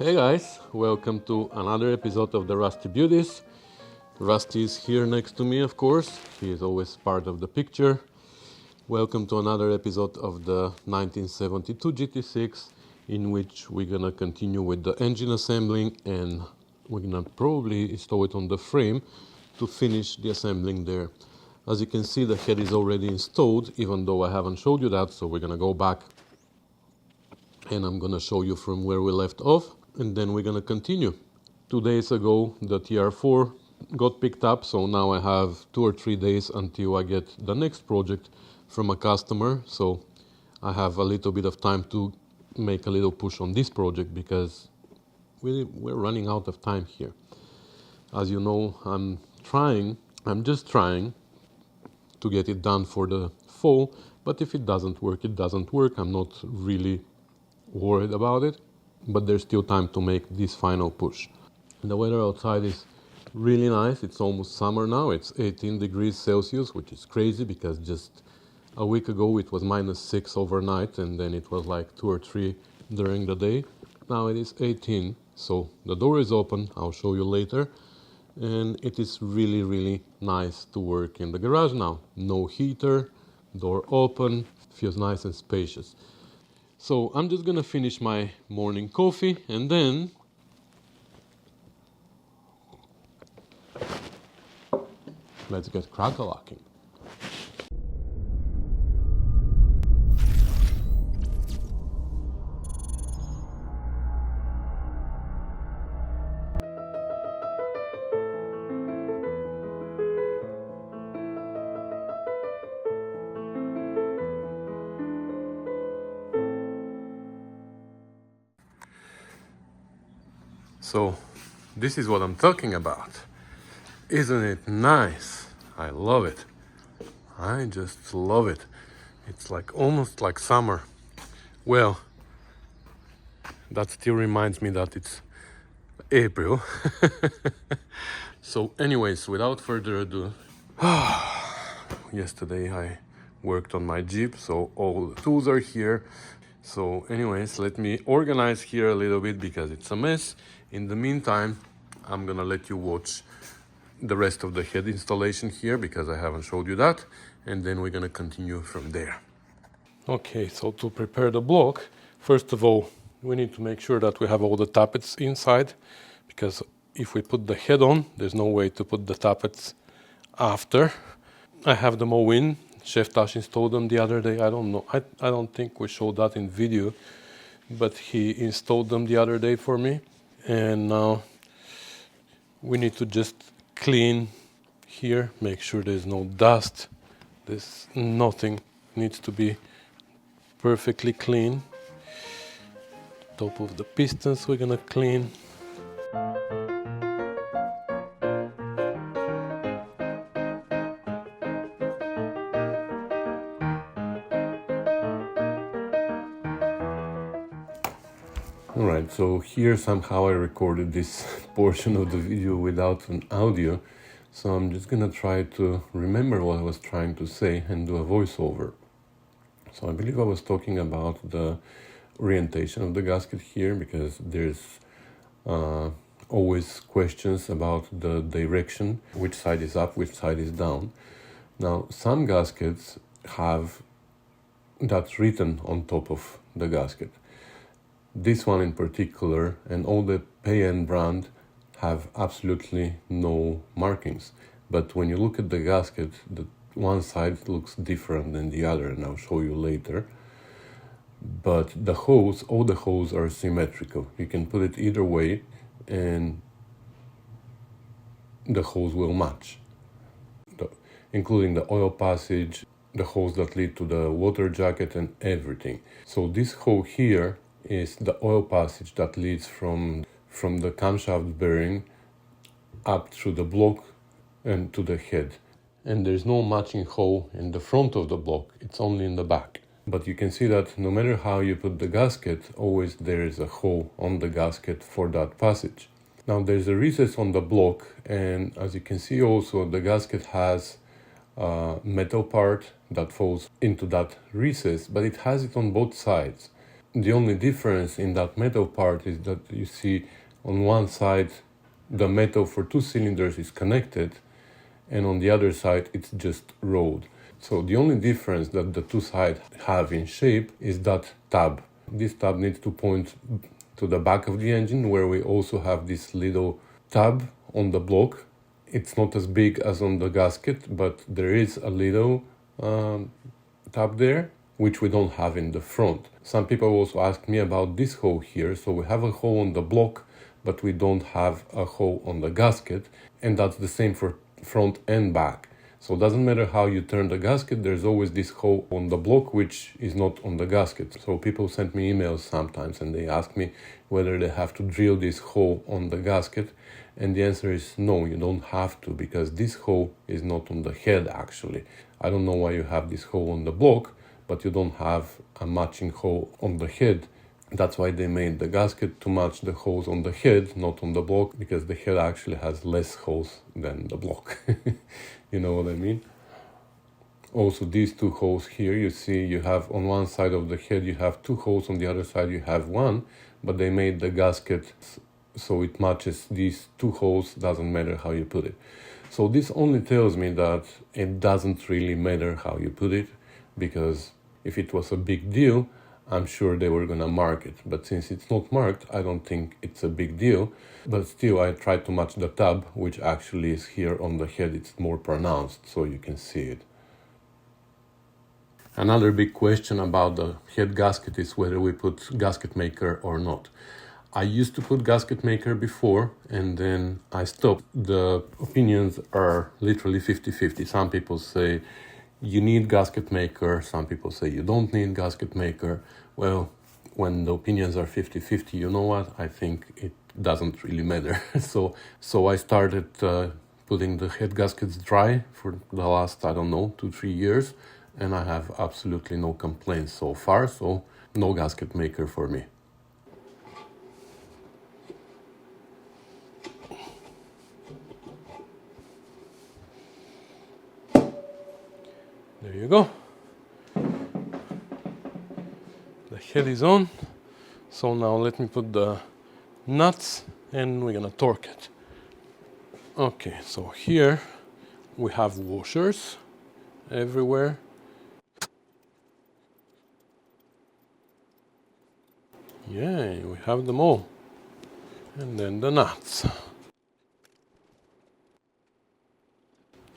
Hey guys, welcome to another episode of the Rusty Beauties. Rusty is here next to me, of course. He is always part of the picture. Welcome to another episode of the 1972 GT6, in which we're gonna continue with the engine assembling and we're gonna probably install it on the frame to finish the assembling there. As you can see, the head is already installed, even though I haven't showed you that, so we're gonna go back and I'm gonna show you from where we left off, and then we're gonna continue. 2 days ago the TR4 got picked up, so now I have 2 or 3 days until I get the next project from a customer, so I have a little bit of time to make a little push on this project because we're running out of time here. As you know, I'm just trying to get it done for the fall, but if it doesn't work, it doesn't work. I'm not really worried about it, but there's still time to make this final push. And the weather outside is really nice. It's almost summer now. It's 18 degrees Celsius, which is crazy because just a week ago it was -6 overnight and then it was like 2 or 3 during the day. Now it is 18, so the door is open. I'll show you later. And it is really nice to work in the garage now. No heater, door open, feels nice and spacious. So I'm just gonna finish my morning coffee and then let's get crack-a-lacking. So this is what I'm talking about. Isn't it nice? I love it. I just love it. It's like almost like summer. Well, that still reminds me that it's April. So anyways, without further ado, yesterday I worked on my Jeep, so all the tools are here. So anyways, let me organize here a little bit because it's a mess. In the meantime, I'm gonna let you watch the rest of the head installation here because I haven't showed you that, and then we're gonna continue from there. Okay, so to prepare the block, first of all, we need to make sure that we have all the tappets inside, because if we put the head on, there's no way to put the tappets after. I have them all in. Chef Tash installed them the other day. I don't know. I don't think we showed that in video, but he installed them the other day for me. And now we need to just clean here, make sure there's no dust. There's nothing, needs to be perfectly clean. Top of the pistons we're gonna clean. Alright, so here somehow I recorded this portion of the video without an audio, so I'm just gonna try to remember what I was trying to say and do a voiceover. So I believe I was talking about the orientation of the gasket here because there's always questions about the direction, which side is up, which side is down. Now some gaskets have that written on top of the gasket. This one in particular and all the Pay-N brand have absolutely no markings. But when you look at the gasket, the one side looks different than the other, and I'll show you later. But the holes, all the holes are symmetrical. You can put it either way and the holes will match, including the oil passage, the holes that lead to the water jacket and everything. So this hole here is the oil passage that leads from the camshaft bearing up through the block and to the head. And there's no matching hole in the front of the block, it's only in the back. But you can see that no matter how you put the gasket, always there is a hole on the gasket for that passage. Now there's a recess on the block, and as you can see also the gasket has a metal part that falls into that recess, but it has it on both sides. The only difference in that metal part is that you see on one side the metal for 2 cylinders is connected, and on the other side it's just rolled. So the only difference that the two sides have in shape is that tab. This tab needs to point to the back of the engine, where we also have this little tab on the block. It's not as big as on the gasket, but there is a little tab there, which we don't have in the front. Some people also ask me about this hole here. So we have a hole on the block, but we don't have a hole on the gasket, and that's the same for front and back. So it doesn't matter how you turn the gasket, there's always this hole on the block which is not on the gasket. So people send me emails sometimes and they ask me whether they have to drill this hole on the gasket, and the answer is no, you don't have to, because this hole is not on the head actually. I don't know why you have this hole on the block, but you don't have a matching hole on the head. That's why they made the gasket to match the holes on the head, not on the block, because the head actually has less holes than the block. You know what I mean? Also, these two holes here, you see you have on one side of the head you have 2 holes, on the other side you have 1, but they made the gasket so it matches these 2 holes, doesn't matter how you put it. So this only tells me that it doesn't really matter how you put it, because if it was a big deal, I'm sure they were gonna mark it. But since it's not marked, I don't think it's a big deal. But still, I tried to match the tab, which actually is here on the head. It's more pronounced, so you can see it. Another big question about the head gasket is whether we put gasket maker or not. I used to put gasket maker before, and then I stopped. The opinions are literally 50-50. Some people say you need gasket maker, some people say you don't need gasket maker. Well, when the opinions are 50-50, you know what? I think it doesn't really matter. So I started putting the head gaskets dry for the last, I don't know, 2-3 years, and I have absolutely no complaints so far, so no gasket maker for me. There you go. The head is on. So now let me put the nuts and we're gonna torque it. Okay, so here we have washers everywhere. Yay, we have them all. And then the nuts.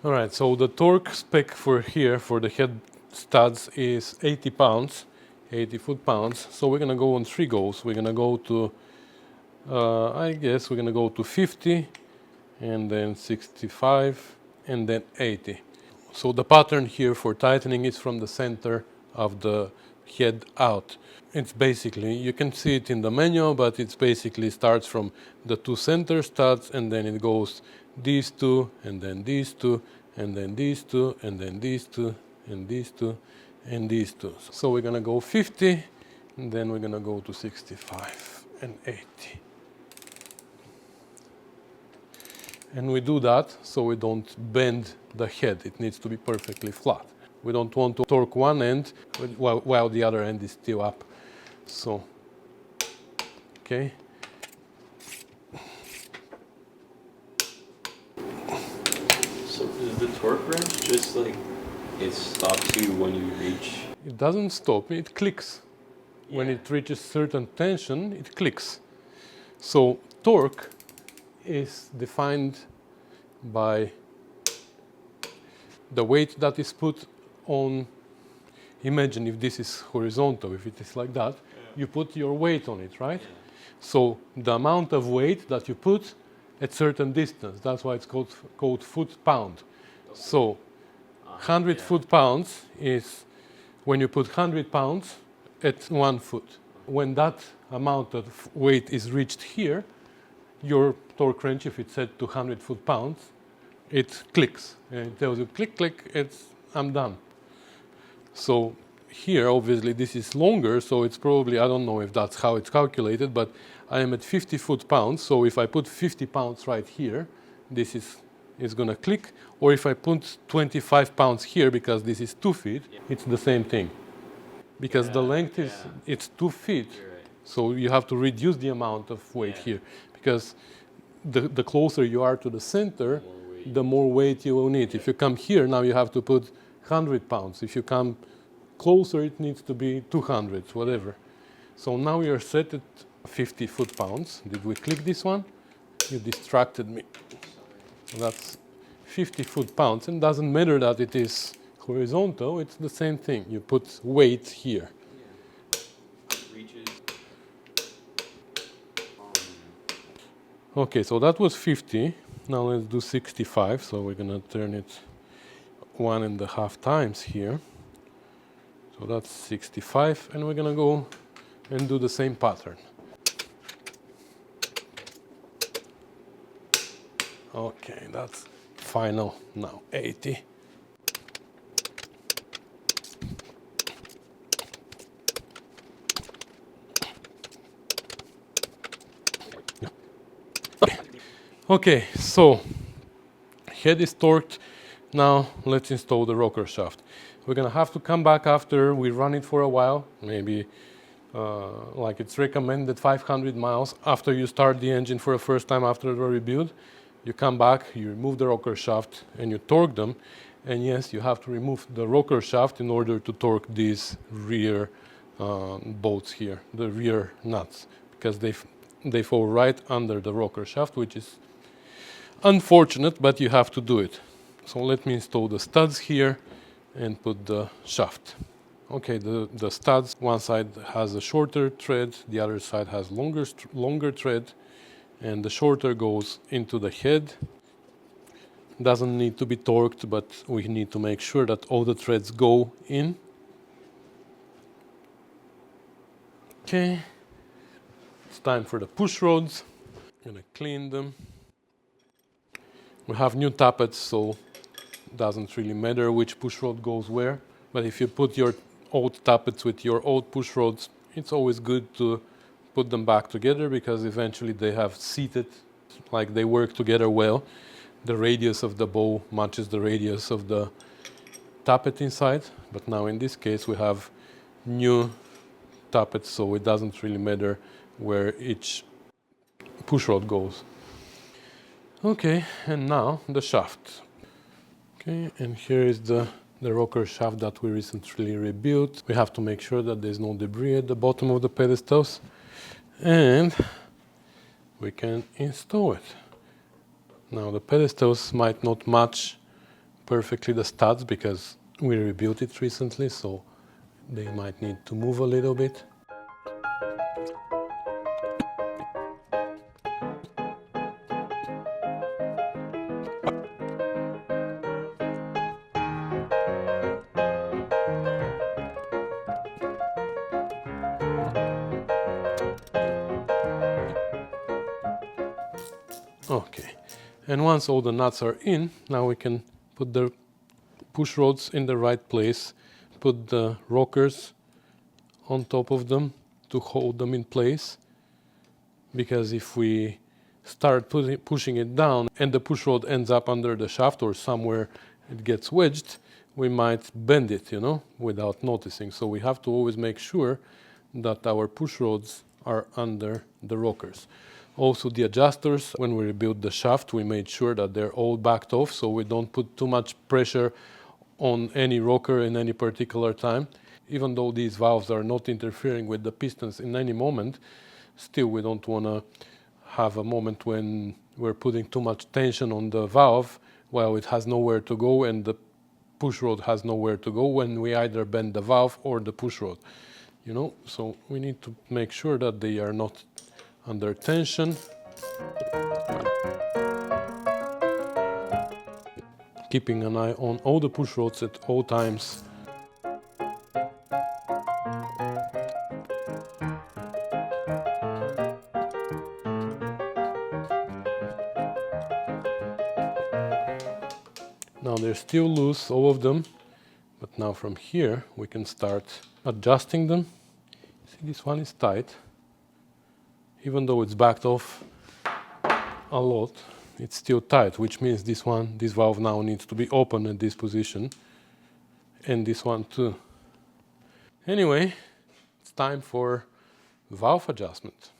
Alright, so the torque spec for here, for the head studs, is 80 pounds, 80 foot-pounds. So we're gonna go on 3 goes. We're gonna go to, I guess we're gonna go to 50, and then 65, and then 80. So the pattern here for tightening is from the center of the head out. It's basically, you can see it in the manual, but it's basically starts from the 2 center studs, and then it goes these 2, and then these 2, and then these 2, and then these 2, and these 2, and these 2. So we're gonna go 50, and then we're gonna go to 65 and 80. And we do that so we don't bend the head. It needs to be perfectly flat. We don't want to torque one end while the other end is still up. So, okay. So is the torque wrench just like it stops you when you reach? It doesn't stop, it clicks. Yeah. When it reaches certain tension, it clicks. So torque is defined by the weight that is put on. Imagine if this is horizontal, if it is like that, you put your weight on it, right? Yeah. So the amount of weight that you put at certain distance, that's why it's called foot-pound. Okay. So 100 foot-pounds is when you put 100 pounds at 1 foot. When that amount of weight is reached here, your torque wrench, if it's set to 100 foot-pounds, it clicks. And it tells you, click, click, I'm done. So here, obviously, this is longer, so it's probably, I don't know if that's how it's calculated, but I am at 50 foot-pounds, so if I put 50 pounds right here, this is going to click. Or if I put 25 pounds here, because this is 2 feet, it's the same thing. because the length is, it's 2 feet. You're right. So you have to reduce the amount of weight here, because the closer you are to the center, the more weight you will need. If you come here, now you have to put 100 pounds. If you come closer, it needs to be 200, whatever. So now we are set at 50 foot-pounds. Did we click this one? You distracted me. That's 50 foot-pounds, and it doesn't matter that it is horizontal, it's the same thing. You put weight here. Reaches. Okay, so that was 50. Now let's do 65. So we're gonna turn it 1.5 times here. So that's 65, and we're gonna go and do the same pattern. Okay, that's final now, 80. Okay, so head is torqued. Now let's install the rocker shaft. We're gonna have to come back after we run it for a while, maybe like it's recommended 500 miles after you start the engine for the first time after the rebuild. You come back, you remove the rocker shaft and you torque them. And yes, you have to remove the rocker shaft in order to torque these rear bolts here, the rear nuts, because they fall right under the rocker shaft, which is unfortunate, but you have to do it. So let me install the studs here and put the shaft. Okay, the studs, one side has a shorter thread, the other side has longer thread, and the shorter goes into the head. Doesn't need to be torqued, but we need to make sure that all the threads go in. Okay, it's time for the push rods. I'm gonna clean them. We have new tappets, so it doesn't really matter which push rod goes where. But if you put your old tappets with your old push rods, it's always good to put them back together, because eventually they have seated, like they work together well. The radius of the bow matches the radius of the tappet inside. But now in this case we have new tappets, so it doesn't really matter where each push rod goes. Okay, and now the shaft. Okay, and here is the rocker shaft that we recently rebuilt. We have to make sure that there's no debris at the bottom of the pedestals, and we can install it. Now the pedestals might not match perfectly the studs because we rebuilt it recently, so they might need to move a little bit. Okay, and once all the nuts are in, now we can put the push rods in the right place, put the rockers on top of them to hold them in place, because if we start pushing it down and the push rod ends up under the shaft or somewhere it gets wedged, we might bend it, without noticing. So we have to always make sure that our push rods are under the rockers. Also the adjusters, when we rebuilt the shaft, we made sure that they're all backed off, so we don't put too much pressure on any rocker in any particular time. Even though these valves are not interfering with the pistons in any moment, still we don't want to have a moment when we're putting too much tension on the valve while it has nowhere to go and the push rod has nowhere to go, when we either bend the valve or the push rod. So we need to make sure that they are not under tension. Keeping an eye on all the push rods at all times. Now they're still loose, all of them, but now from here we can start adjusting them. See, this one is tight. Even though it's backed off a lot, it's still tight, which means this valve now needs to be open at this position, and this one too. Anyway, it's time for valve adjustment.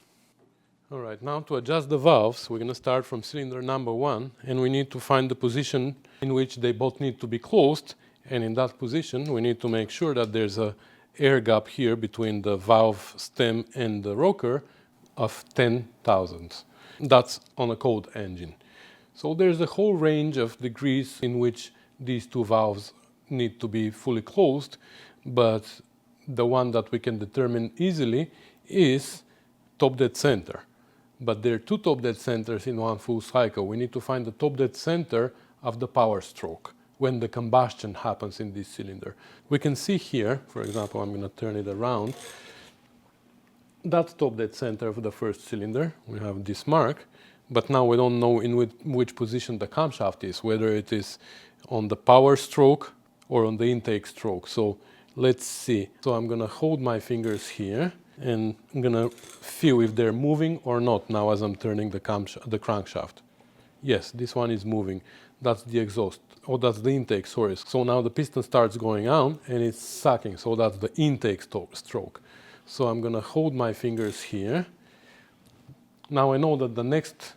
All right, now to adjust the valves, we're going to start from cylinder number 1, and we need to find the position in which they both need to be closed. And in that position, we need to make sure that there's a air gap here between the valve stem and the rocker of 10 thousandths. That's on a cold engine. So there's a whole range of degrees in which these two valves need to be fully closed, but the one that we can determine easily is top dead center. But there are two top dead centers in one full cycle. We need to find the top dead center of the power stroke when the combustion happens in this cylinder. We can see here, for example, I'm going to turn it around. That's top dead center of the first cylinder. We have this mark, but now we don't know in which position the camshaft is, whether it is on the power stroke or on the intake stroke. So let's see. So I'm going to hold my fingers here, and I'm going to feel if they're moving or not now as I'm turning the crankshaft. Yes, this one is moving. That's the exhaust. Oh, that's the intake, sorry. So now the piston starts going on and it's sucking. So that's the intake stroke. So I'm going to hold my fingers here. Now I know that the next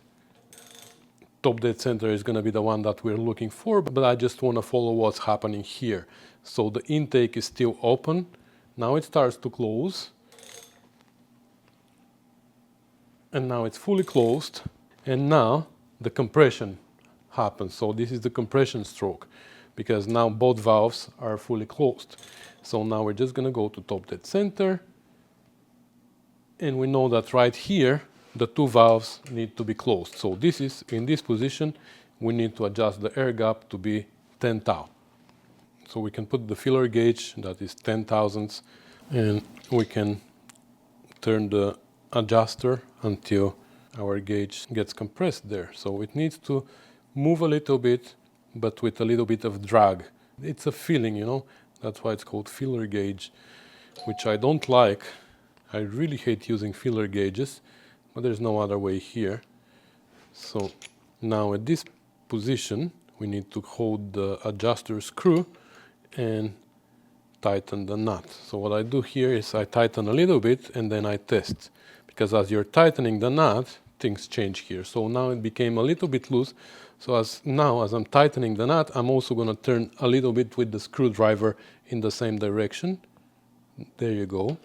top dead center is going to be the one that we're looking for, but I just want to follow what's happening here. So the intake is still open. Now it starts to close. And now it's fully closed. And now the compression happens. So this is the compression stroke, because now both valves are fully closed. So now we're just going to go to top dead center. And we know that right here, the two valves need to be closed. So this is, in this position, we need to adjust the air gap to be 10 thou. So we can put the filler gauge, that is 10 thousandths, and we can turn the adjuster until our gauge gets compressed there. So it needs to move a little bit, but with a little bit of drag. It's a feeling, you know, that's why it's called filler gauge, which I don't like. I really hate using filler gauges, but there's no other way here. So now at this position, we need to hold the adjuster screw and tighten the nut. So what I do here is I tighten a little bit and then I test, because as you're tightening the nut, things change here. So now it became a little bit loose. So as I'm tightening the nut, I'm also going to turn a little bit with the screwdriver in the same direction. There you go.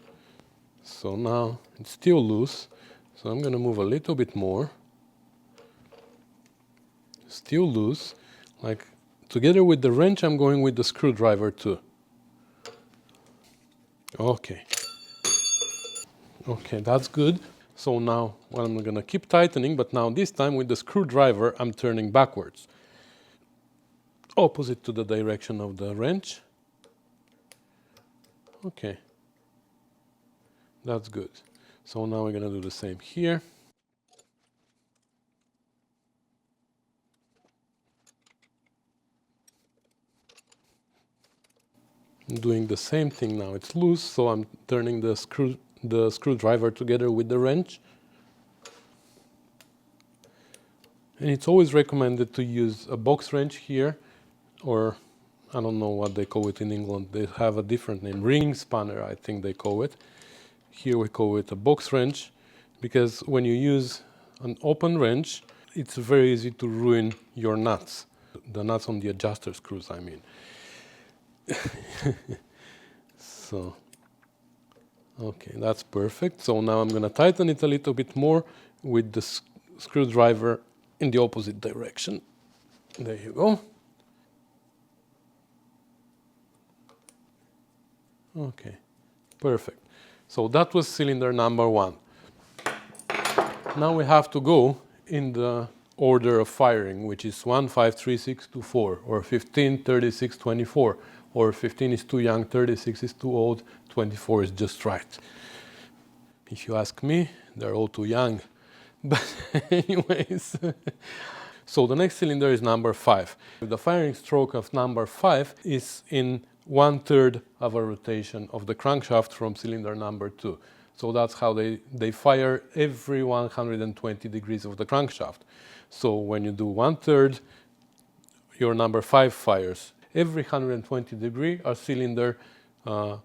So now it's still loose. So I'm going to move a little bit more. Still loose. Like together with the wrench, I'm going with the screwdriver too. Okay. Okay, that's good. So now, well, I'm going to keep tightening, but now this time with the screwdriver, I'm turning backwards, opposite to the direction of the wrench. Okay, that's good. So now we're going to do the same here. I'm doing the same thing now. It's loose, so I'm turning the screwdriver together with the wrench. And it's always recommended to use a box wrench here, or I don't know what they call it in England. They have a different name, ring spanner, I think they call it. Here we call it a box wrench, because when you use an open wrench, it's very easy to ruin your nuts. The nuts on the adjuster screws, I mean. So, okay, that's perfect. So now I'm going to tighten it a little bit more with the screwdriver in the opposite direction. There you go. Okay, perfect. So that was cylinder number 1. Now we have to go in the order of firing, which is 1, 5, 3, 6, 2, 4, or 15, 36, 24, or 15 is too young, 36 is too old, 24 is just right. If you ask me, they're all too young. But anyways, so the next cylinder is number 5. The firing stroke of number 5 is in 1/3 of a rotation of the crankshaft from cylinder number 2. So that's how they fire every 120 degrees of the crankshaft. So when you do 1/3, your number 5 fires. Every 120 degree, a cylinder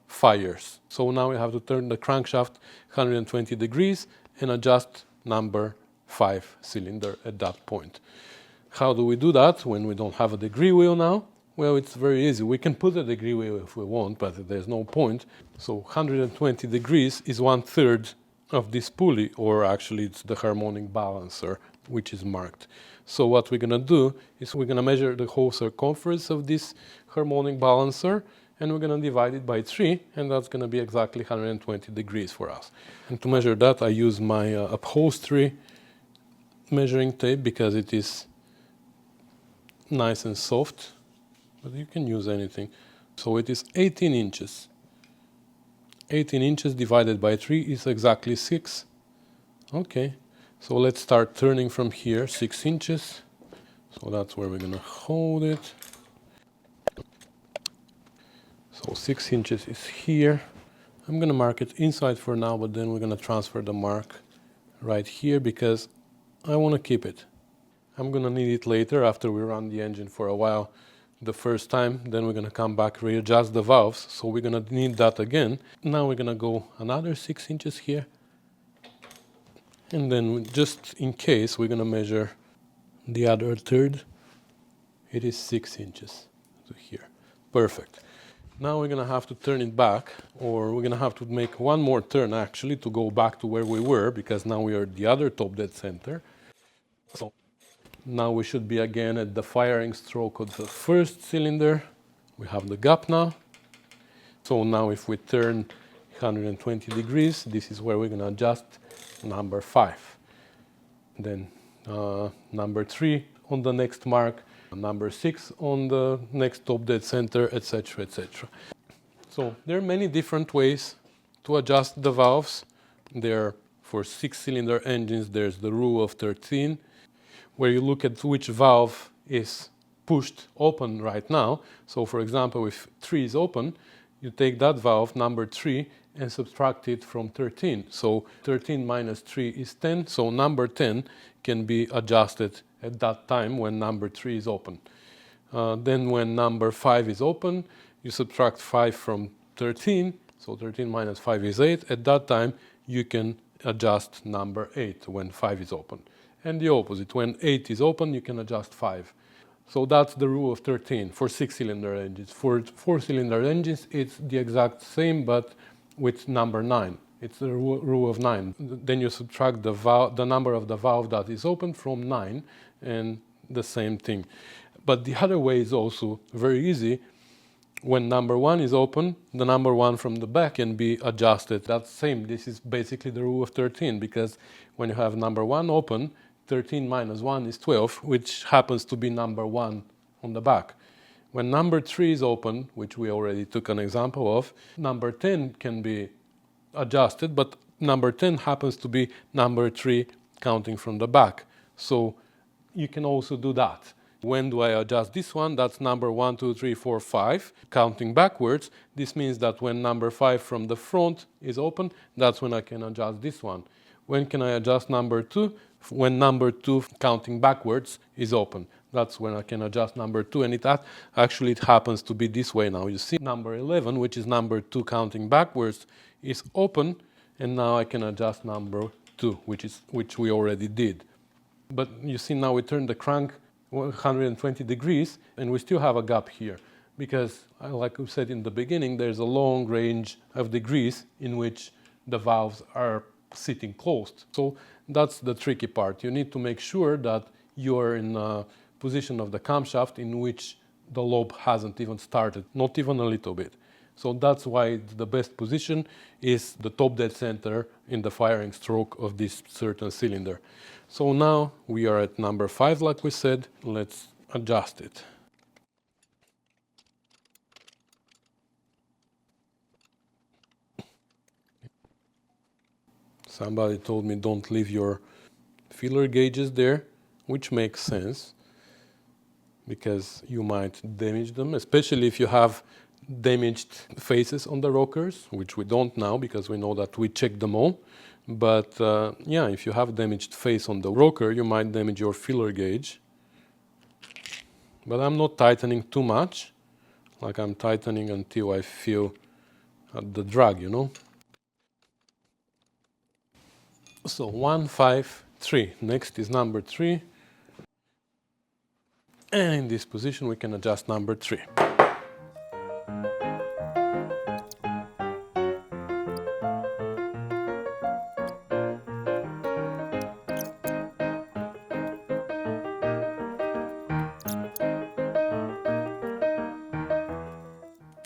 fires. So now we have to turn the crankshaft 120 degrees and adjust number 5 cylinder at that point. How do we do that when we don't have a degree wheel now? Well, it's very easy. We can put a degree wheel if we want, but there's no point. So 120 degrees is 1/3 of this pulley, or actually it's the harmonic balancer, which is marked. So what we're going to do is we're going to measure the whole circumference of this harmonic balancer, and we're going to divide it by 3, and that's going to be exactly 120 degrees for us. And to measure that, I use my upholstery measuring tape because it is nice and soft, but you can use anything. So it is 18 inches. 18 inches divided by 3 is exactly 6. Okay, so let's start turning from here, 6 inches. So that's where we're going to hold it. So 6 inches is here. I'm going to mark it inside for now, but then we're going to transfer the mark right here because I want to keep it. I'm going to need it later after we run the engine for a while the first time. Then we're going to come back, readjust the valves. So we're going to need that again. Now we're going to go another 6 inches here. And then just in case, we're going to measure the other third. It is 6 inches to here. Perfect. Now we're going to have to turn it back, or we're going to have to make one more turn actually to go back to where we were, because now we are at the other top dead center. So now we should be again at the firing stroke of the first cylinder. We have the gap now. So now if we turn 120 degrees, this is where we're going to adjust number 5. Then number 3 on the next mark, number 6 on the next top dead center, etc., etc. So there are many different ways to adjust the valves. There, for 6-cylinder engines, there's the rule of 13, where you look at which valve is pushed open right now. So for example, if 3 is open, you take that valve, number 3, and subtract it from 13. So 13 minus 3 is 10, so number 10 can be adjusted at that time when number 3 is open. Then when number 5 is open, you subtract 5 from 13, so 13 minus 5 is 8. At that time, you can adjust number 8 when 5 is open. And the opposite, when 8 is open, you can adjust 5. So that's the rule of 13 for 6-cylinder engines. For 4-cylinder engines, it's the exact same, but with number 9. It's the rule of 9. Then you subtract the number of the valve that is open from 9, and the same thing. But the other way is also very easy. When number 1 is open, the number 1 from the back can be adjusted. That's same. This is basically the rule of 13, because when you have number 1 open, 13 minus 1 is 12, which happens to be number 1 on the back. When number 3 is open, which we already took an example of, number 10 can be adjusted, but number 10 happens to be number 3 counting from the back. So you can also do that. When do I adjust this one? That's number 1, 2, 3, 4, 5, counting backwards. This means that when number 5 from the front is open, that's when I can adjust this one. When can I adjust number 2? When number 2 counting backwards is open. That's when I can adjust number 2, and it happens to be this way now. You see number 11, which is number 2 counting backwards, is open, and now I can adjust number 2, which we already did. But you see now we turn the crank 120 degrees, and we still have a gap here, because like we said in the beginning, there's a long range of degrees in which the valves are sitting closed. So that's the tricky part. You need to make sure that you're in a position of the camshaft in which the lobe hasn't even started, not even a little bit. So that's why the best position is the top dead center in the firing stroke of this certain cylinder. So now we are at number 5, like we said. Let's adjust it. Somebody told me don't leave your filler gauges there, which makes sense, because you might damage them, especially if you have damaged faces on the rockers, which we don't now because we know that we checked them all. But yeah, if you have damaged face on the rocker, you might damage your filler gauge. But I'm not tightening too much, like I'm tightening until I feel the drag, you know. So 1, 5, 3. Next is number 3. And in this position we can adjust number 3.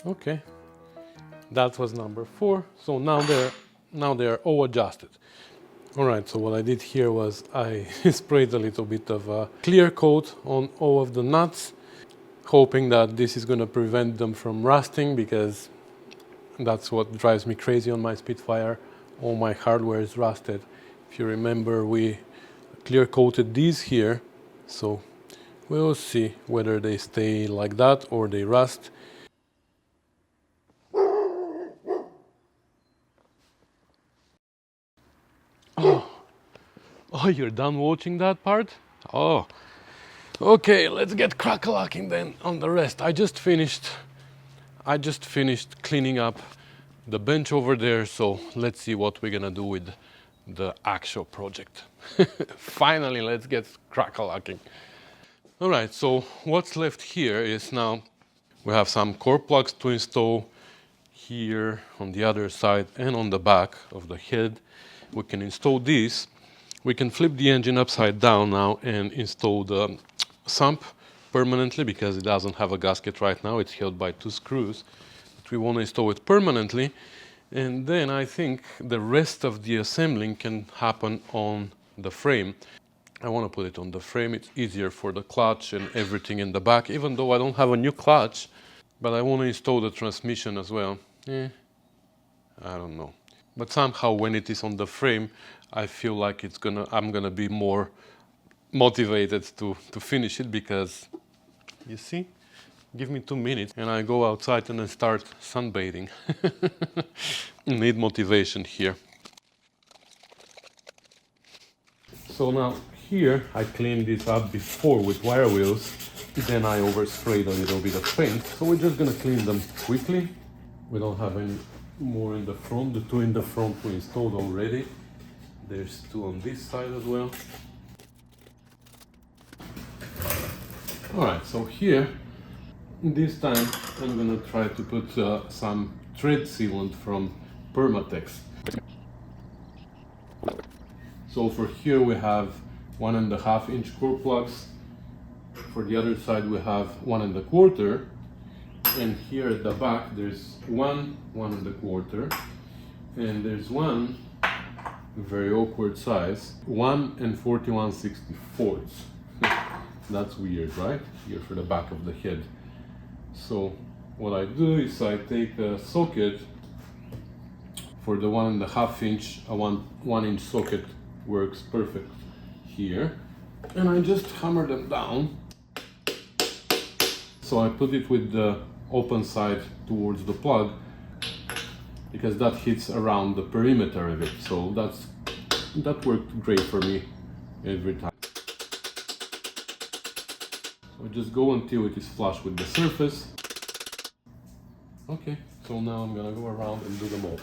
Okay, that was number 4. So now they're all adjusted. All right, so what I did here was I sprayed a little bit of a clear coat on all of the nuts, hoping that this is going to prevent them from rusting, because that's what drives me crazy on my Spitfire. All my hardware is rusted. If you remember, we clear coated these here, so we'll see whether they stay like that or they rust. Oh, you're done watching that part? Oh, okay, let's get crack-a-lacking then on the rest. I just finished cleaning up the bench over there, so let's see what we're gonna do with the actual project. Finally, let's get crack-a-lacking. All right, so what's left here is now we have some core plugs to install here on the other side and on the back of the head. We can install these. We can flip the engine upside down now and install the sump permanently, because it doesn't have a gasket right now. It's held by 2 screws. But we want to install it permanently. And then I think the rest of the assembling can happen on the frame. I want to put it on the frame. It's easier for the clutch and everything in the back, even though I don't have a new clutch. But I want to install the transmission as well. I don't know. But somehow when it is on the frame, I feel like I'm gonna be more motivated to finish it, because you see, give me 2 minutes and I go outside and then start sunbathing. Need motivation here. So now here I cleaned this up before with wire wheels, then I oversprayed a little bit of paint. So we're just gonna clean them quickly. We don't have any more in the front. The 2 in the front we installed already. There's 2 on this side as well. Alright, so here, this time I'm gonna try to put some tread sealant from Permatex. So for here we have 1.5 inch core plugs. For the other side we have 1.25. And here at the back there's 1.25. And there's one very awkward size, 1 41/64. That's weird, right? Here for the back of the head. So what I do is I take a socket for the 1.5 inch. A 1 inch socket works perfect here, and I just hammer them down. So I put it with the open side towards the plug, because that hits around the perimeter of it. So that worked great for me every time. So just go until it is flush with the surface. Okay, so now I'm gonna go around and do them all.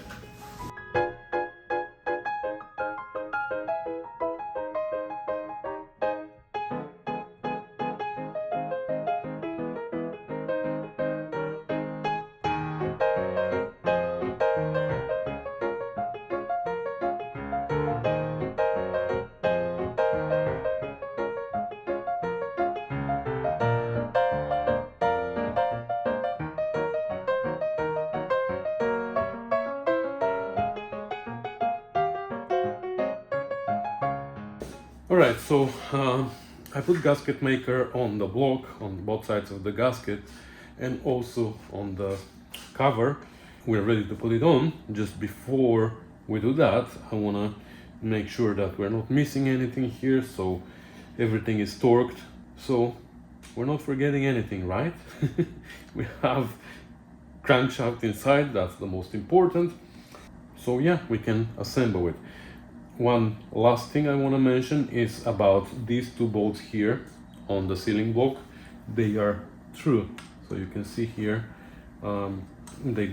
Alright, so I put gasket maker on the block, on both sides of the gasket, and also on the cover. We're ready to put it on. Just before we do that, I want to make sure that we're not missing anything here, so everything is torqued, so we're not forgetting anything, right? We have crankshaft inside, that's the most important. So yeah, we can assemble it. One last thing I want to mention is about these 2 bolts here on the ceiling block. They are true, so you can see here they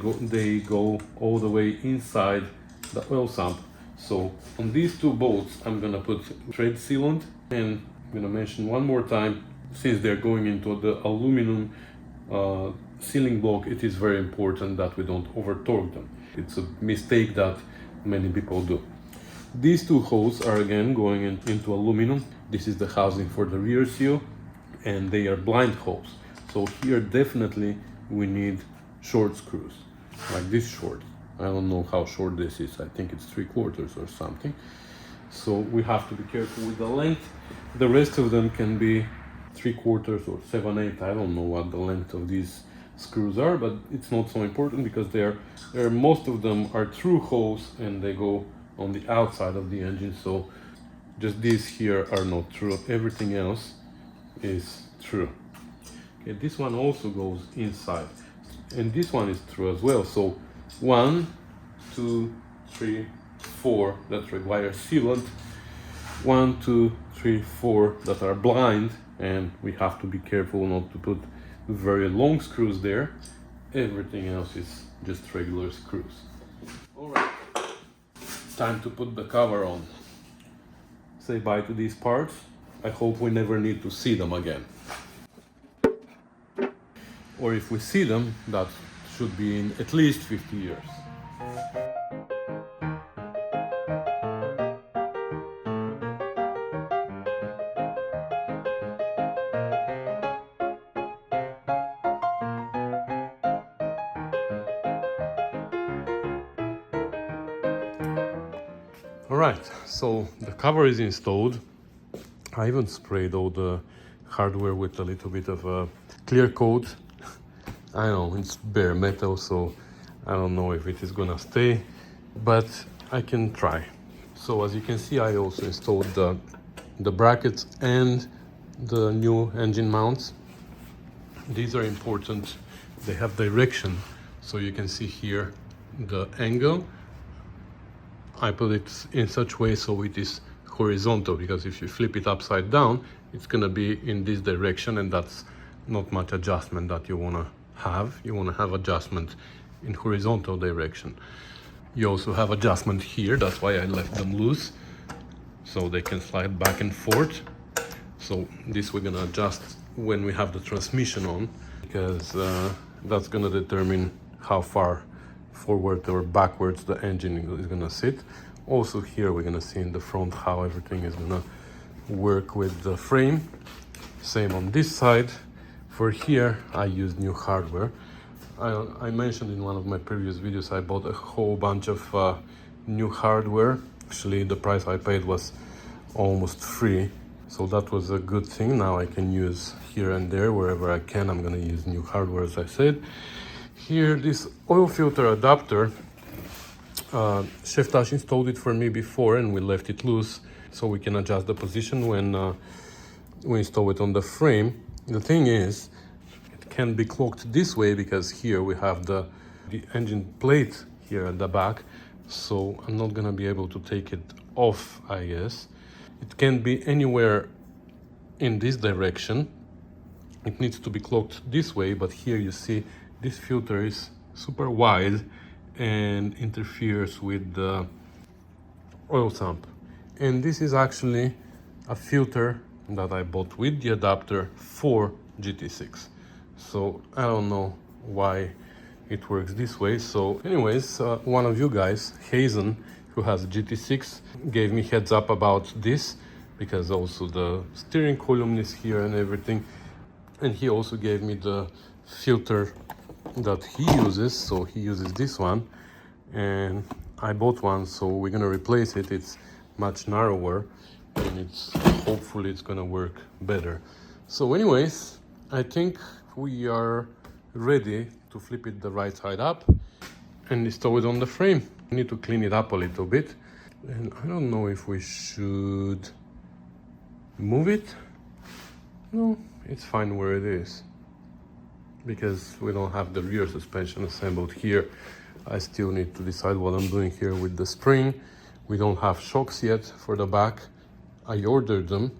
go all the way inside the oil sump. So on these two bolts I'm gonna put thread sealant, and I'm gonna mention one more time, since they're going into the aluminum sealing block, it is very important that we don't over torque them. It's a mistake that many people do. These two holes are again going into aluminum. This is the housing for the rear seal, and they are blind holes. So here definitely we need short screws, like this short. I don't know how short this is. I think it's 3/4 or something. So we have to be careful with the length. The rest of them can be 3/4 or 7/8. I don't know what the length of these screws are, but it's not so important because most of them are through holes and they go on the outside of the engine. So just these here are not true. Everything else is true. Okay, this one also goes inside, and this one is true as well. So 1, 2, 3, 4 that require sealant, 1, 2, 3, 4 that are blind, and we have to be careful not to put very long screws there. Everything else is just regular screws. All right, time to put the cover on. Say bye to these parts. I hope we never need to see them again. Or if we see them, that should be in at least 50 years. Alright, so the cover is installed. I even sprayed all the hardware with a little bit of a clear coat. I know it's bare metal, so I don't know if it is gonna stay, but I can try. So as you can see, I also installed the brackets and the new engine mounts. These are important. They have direction, so you can see here the angle. I put it in such way so it is horizontal, because if you flip it upside down, it's gonna be in this direction, and that's not much adjustment that you wanna have. You wanna have adjustment in horizontal direction. You also have adjustment here, that's why I left them loose, so they can slide back and forth. So this we're gonna adjust when we have the transmission on, because that's gonna determine how far forward or backwards the engine is gonna sit. Also here we're gonna see in the front how everything is gonna work with the frame. Same on this side. For here I used new hardware. I mentioned in one of my previous videos I bought a whole bunch of new hardware. Actually the price I paid was almost free, so that was a good thing. Now I can use here and there, wherever I can, I'm gonna use new hardware, as I said. Here, this oil filter adapter, Chef Tash installed it for me before and we left it loose so we can adjust the position when we install it on the frame. The thing is, it can be clocked this way because here we have the engine plate here at the back, so I'm not gonna be able to take it off, I guess. It can be anywhere in this direction. It needs to be clocked this way, but here you see this filter is super wide and interferes with the oil sump. And this is actually a filter that I bought with the adapter for GT6. So I don't know why it works this way. So anyways, one of you guys, Hazen, who has a GT6, gave me heads up about this, because also the steering column is here and everything. And he also gave me the filter that he uses, so he uses this one, and I bought one, so we're gonna replace it. It's much narrower and hopefully it's gonna work better. So anyways, I think we are ready to flip it the right side up and install it on the frame. We need to clean it up a little bit, and I don't know if we should move it. No, it's fine where it is, because we don't have the rear suspension assembled here. I still need to decide what I'm doing here with the spring. We don't have shocks yet for the back. I ordered them.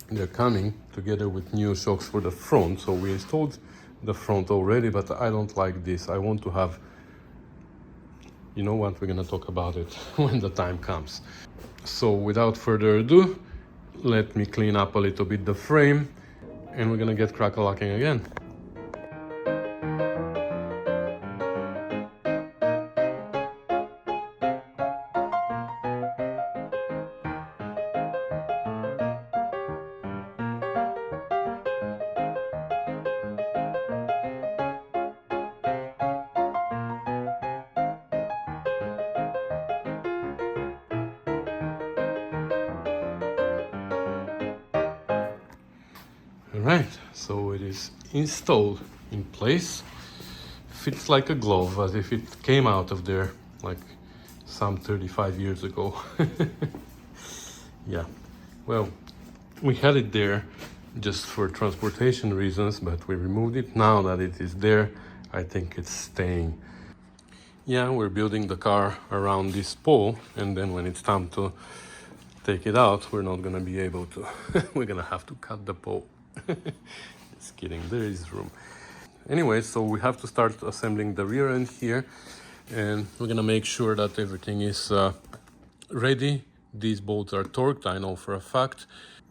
They're coming together with new shocks for the front. So we installed the front already, but I don't like this. I want to have, you know what, we're gonna talk about it when the time comes. So without further ado, let me clean up a little bit the frame and we're gonna get crack-a-lacking again. Alright, so it is installed in place. Fits like a glove, as if it came out of there like some 35 years ago. Yeah, well, we had it there just for transportation reasons, but we removed it. Now that it is there, I think it's staying. Yeah, we're building the car around this pole, and then when it's time to take it out, we're not gonna be able to. We're gonna have to cut the pole. Just kidding, there is room. Anyway, so we have to start assembling the rear end here, and we're gonna make sure that everything is ready. These bolts are torqued, I know for a fact.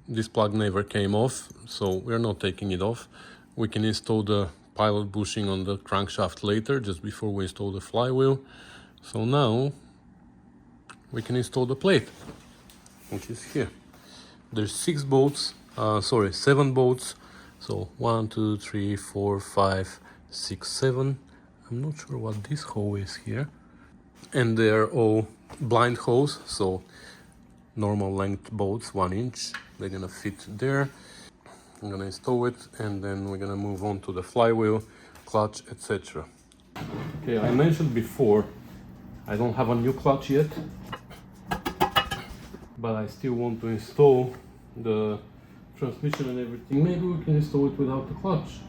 This plug never came off, so we're not taking it off. We can install the pilot bushing on the crankshaft later, just before we install the flywheel. So now we can install the plate, which is here. There's 7 bolts. So 1, 2, 3, 4, 5, 6, 7. I'm not sure what this hole is here. And they're all blind holes, so normal length bolts, 1 inch. They're gonna fit there. I'm gonna install it, and then we're gonna move on to the flywheel, clutch, etc. Okay, I mentioned before, I don't have a new clutch yet, but I still want to install the transmission and everything. Maybe we can install it without the clutch.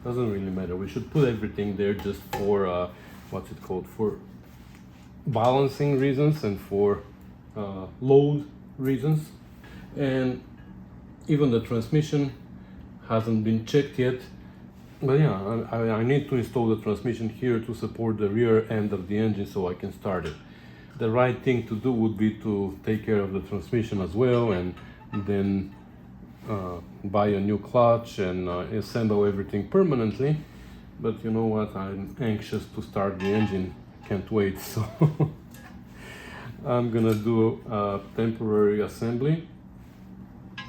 Doesn't really matter. We should put everything there just for for balancing reasons and for load reasons. And even the transmission hasn't been checked yet. But yeah, I need to install the transmission here to support the rear end of the engine so I can start it. The right thing to do would be to take care of the transmission as well, and then buy a new clutch and assemble everything permanently. But you know what, I'm anxious to start the engine, can't wait. So I'm gonna do a temporary assembly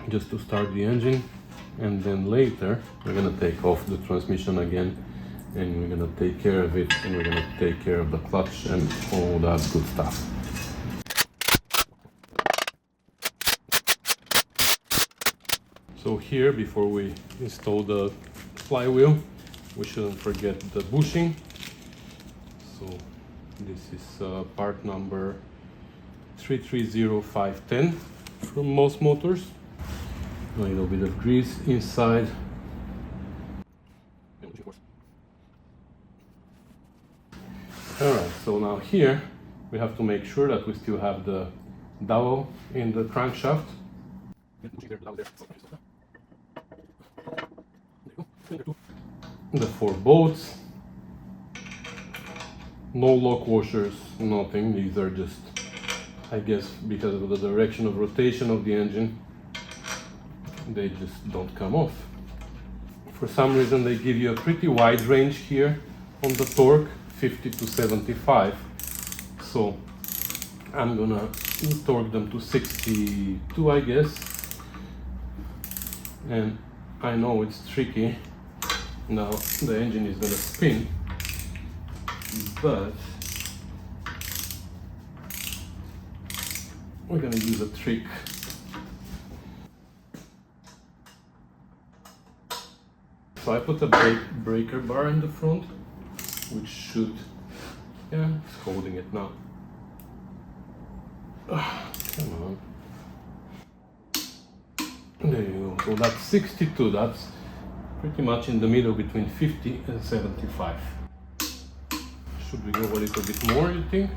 just to start the engine, and then later we're gonna take off the transmission again, and we're gonna take care of it, and we're gonna take care of the clutch and all that good stuff. So here, before we install the flywheel, we shouldn't forget the bushing. So this is part number 330510 from most motors. A little bit of grease inside. Alright, so now here we have to make sure that we still have the dowel in the crankshaft. The 4 bolts, no lock washers, nothing. These are just, I guess, because of the direction of rotation of the engine, they just don't come off. For some reason they give you a pretty wide range here on the torque, 50 to 75. So I'm gonna torque them to 62, I guess. And I know it's tricky. Now the engine is gonna spin, but we're gonna use a trick. So I put a breaker bar in the front, which should, yeah, it's holding it now. Come on. There you go. So that's 62. That's pretty much in the middle between 50 and 75. Should we go a little bit more, you think?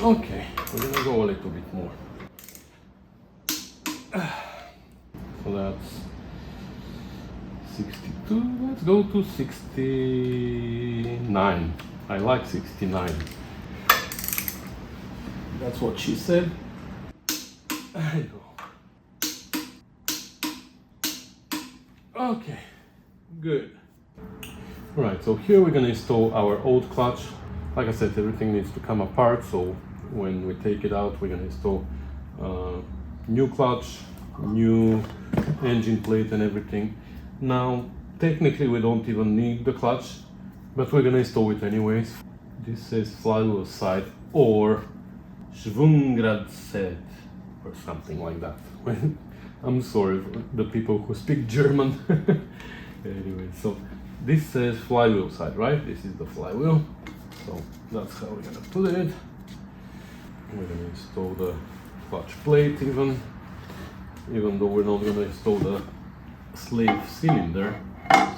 Okay, we're gonna go a little bit more. So that's 62, let's go to 69. I like 69. That's what she said. There you go. Okay, good. Alright, so here we're gonna install our old clutch. Like I said, everything needs to come apart, so when we take it out, we're gonna install new clutch, new engine plate and everything. Now, technically we don't even need the clutch, but we're gonna install it anyways. This says flywheel side or Schwungrad or something like that. I'm sorry for the people who speak German. Anyway, so this says flywheel side, right? This is the flywheel. So that's how we're gonna put it. We're gonna install the clutch plate even though we're not gonna install the slave cylinder,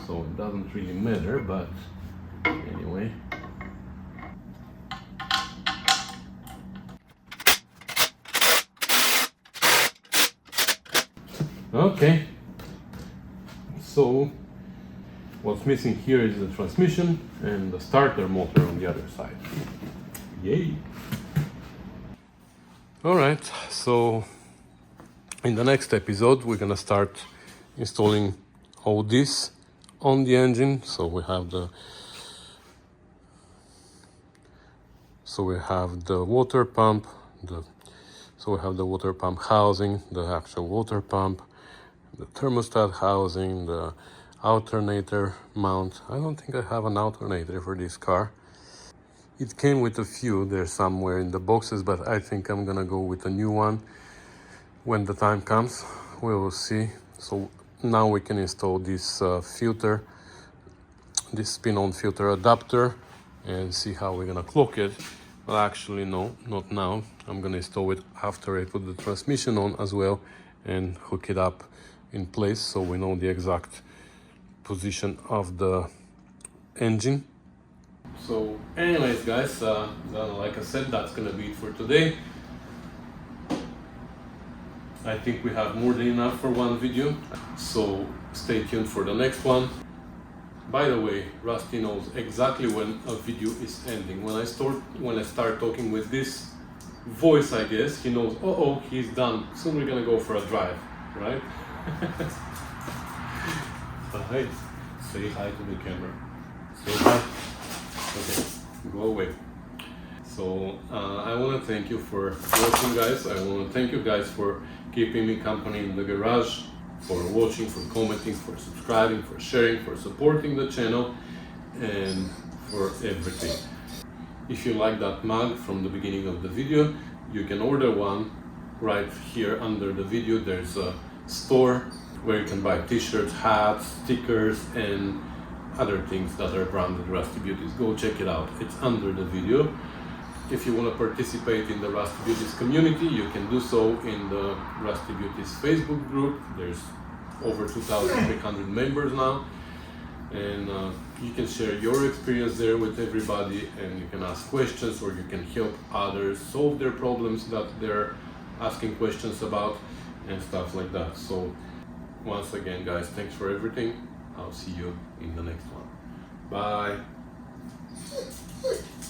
so it doesn't really matter, but anyway. Okay, so what's missing here is the transmission and the starter motor on the other side. Yay! Alright, so in the next episode we're gonna start installing all this on the engine. So we have the water pump, so we have the water pump housing, the actual water pump, the thermostat housing, the alternator mount. I don't think I have an alternator for this car. It came with a few there somewhere in the boxes, but I think I'm gonna go with a new one when the time comes. We will see. So now we can install this filter, this spin-on filter adapter, and see how we're gonna clock it. Well, actually no, not now. I'm gonna install it after I put the transmission on as well and hook it up in place so we know the exact position of the engine. So anyways guys, like I said, that's gonna be it for today. I think we have more than enough for one video, so stay tuned for the next one. By the way, Rusty knows exactly when a video is ending. When I start talking with this voice, I guess, he knows, oh, he's done. Soon we're gonna go for a drive, right? Hi, say hi to the camera. Say hi. Okay, go away. So I want to thank you for watching, guys. I want to thank you guys for keeping me company in the garage, for watching, for commenting, for subscribing, for sharing, for supporting the channel, and for everything. If you like that mug from the beginning of the video, you can order one right here under the video. There's a store where you can buy t-shirts, hats, stickers, and other things that are branded Rusty Beauties. Go check it out. It's under the video. If you want to participate in the Rusty Beauties community, you can do so in the Rusty Beauties Facebook group. There's over 2,300 members now, and you can share your experience there with everybody, and you can ask questions, or you can help others solve their problems that they're asking questions about and stuff like that. So once again, guys, thanks for everything. I'll see you in the next one. Bye.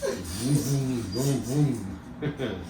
Boom, boom, boom, boom.